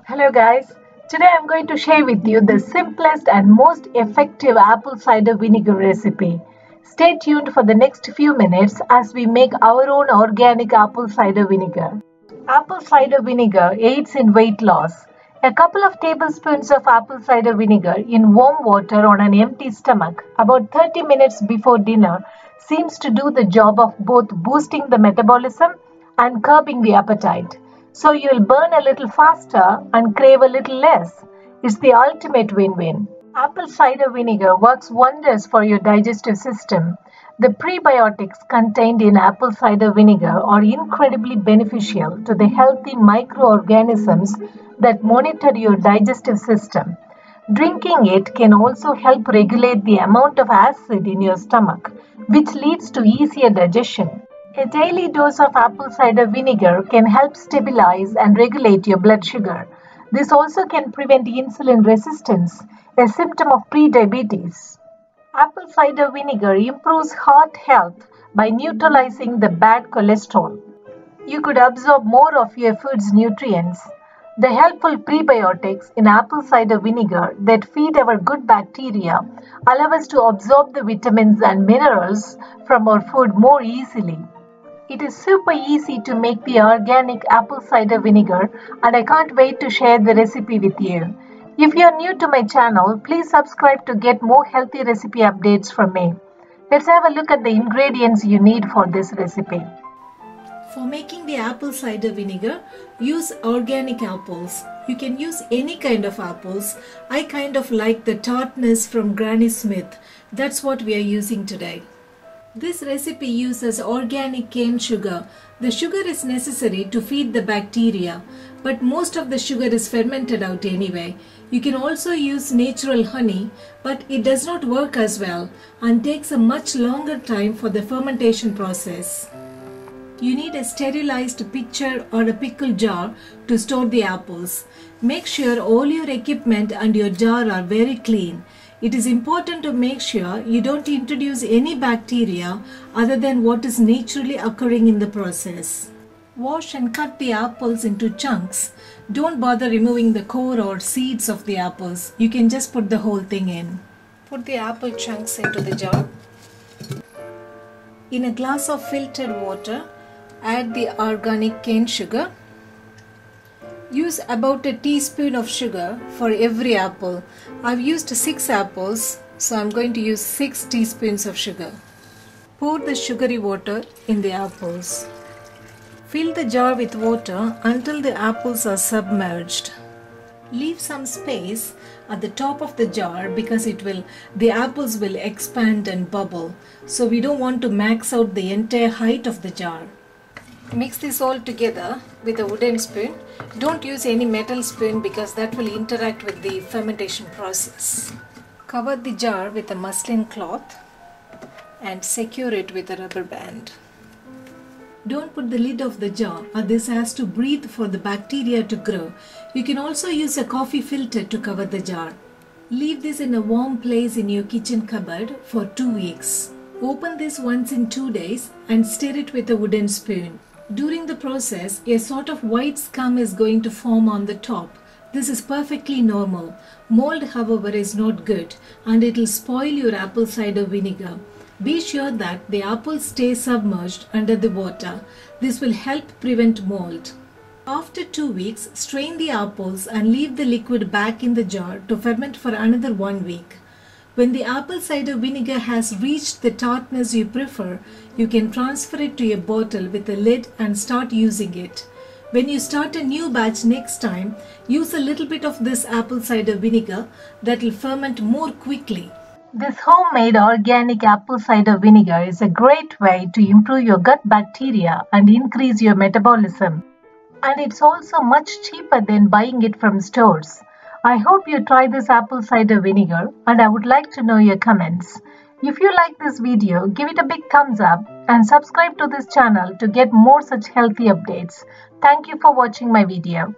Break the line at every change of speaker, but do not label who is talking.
Hello guys, today I'm going to share with you the simplest and most effective apple cider vinegar recipe. Stay tuned for the next few minutes as we make our own organic apple cider vinegar. Apple cider vinegar aids in weight loss. A couple of tablespoons of apple cider vinegar in warm water on an empty stomach about 30 minutes before dinner seems to do the job of both boosting the metabolism and curbing the appetite. So you'll burn a little faster and crave a little less. It's the ultimate win-win. Apple cider vinegar works wonders for your digestive system. The prebiotics contained in apple cider vinegar are incredibly beneficial to the healthy microorganisms that monitor your digestive system. Drinking it can also help regulate the amount of acid in your stomach, which leads to easier digestion. A daily dose of apple cider vinegar can help stabilize and regulate your blood sugar. This also can prevent insulin resistance, a symptom of prediabetes. Apple cider vinegar improves heart health by neutralizing the bad cholesterol. You could absorb more of your food's nutrients. The helpful prebiotics in apple cider vinegar that feed our good bacteria allow us to absorb the vitamins and minerals from our food more easily. It is super easy to make the organic apple cider vinegar and I can't wait to share the recipe with you. If you are new to my channel, please subscribe to get more healthy recipe updates from me. Let's have a look at the ingredients you need for this recipe.
For making the apple cider vinegar, use organic apples. You can use any kind of apples. I kind of like the tartness from Granny Smith. That's what we are using today. This recipe uses organic cane sugar. The sugar is necessary to feed the bacteria, but most of the sugar is fermented out anyway. You can also use natural honey, but it does not work as well and takes a much longer time for the fermentation process. You need a sterilized pitcher or a pickle jar to store the apples. Make sure all your equipment and your jar are very clean. It is important to make sure you don't introduce any bacteria other than what is naturally occurring in the process. Wash and cut the apples into chunks. Don't bother removing the core or seeds of the apples. You can just put the whole thing in. Put the apple chunks into the jar. In a glass of filtered water, add the organic cane sugar. Use about a teaspoon of sugar for every apple. I've used 6 apples, so I'm going to use 6 teaspoons of sugar. Pour the sugary water in the apples. Fill the jar with water until the apples are submerged. Leave some space at the top of the jar because the apples will expand and bubble. So we don't want to max out the entire height of the jar. Mix this all together with a wooden spoon. Don't use any metal spoon because that will interact with the fermentation process. Cover the jar with a muslin cloth and secure it with a rubber band. Don't put the lid of the jar or this has to breathe for the bacteria to grow. You can also use a coffee filter to cover the jar. Leave this in a warm place in your kitchen cupboard for 2 weeks. Open this once in 2 days and stir it with a wooden spoon. During the process, a sort of white scum is going to form on the top. This is perfectly normal. Mold, however, is not good and it will spoil your apple cider vinegar. Be sure that the apples stay submerged under the water. This will help prevent mold. After 2 weeks, strain the apples and leave the liquid back in the jar to ferment for another 1 week. When the apple cider vinegar has reached the tartness you prefer, you can transfer it to a bottle with a lid and start using it. When you start a new batch next time, use a little bit of this apple cider vinegar that will ferment more quickly.
This homemade organic apple cider vinegar is a great way to improve your gut bacteria and increase your metabolism. And it's also much cheaper than buying it from stores. I hope you try this apple cider vinegar and I would like to know your comments. If you like this video, give it a big thumbs up and subscribe to this channel to get more such healthy updates. Thank you for watching my video.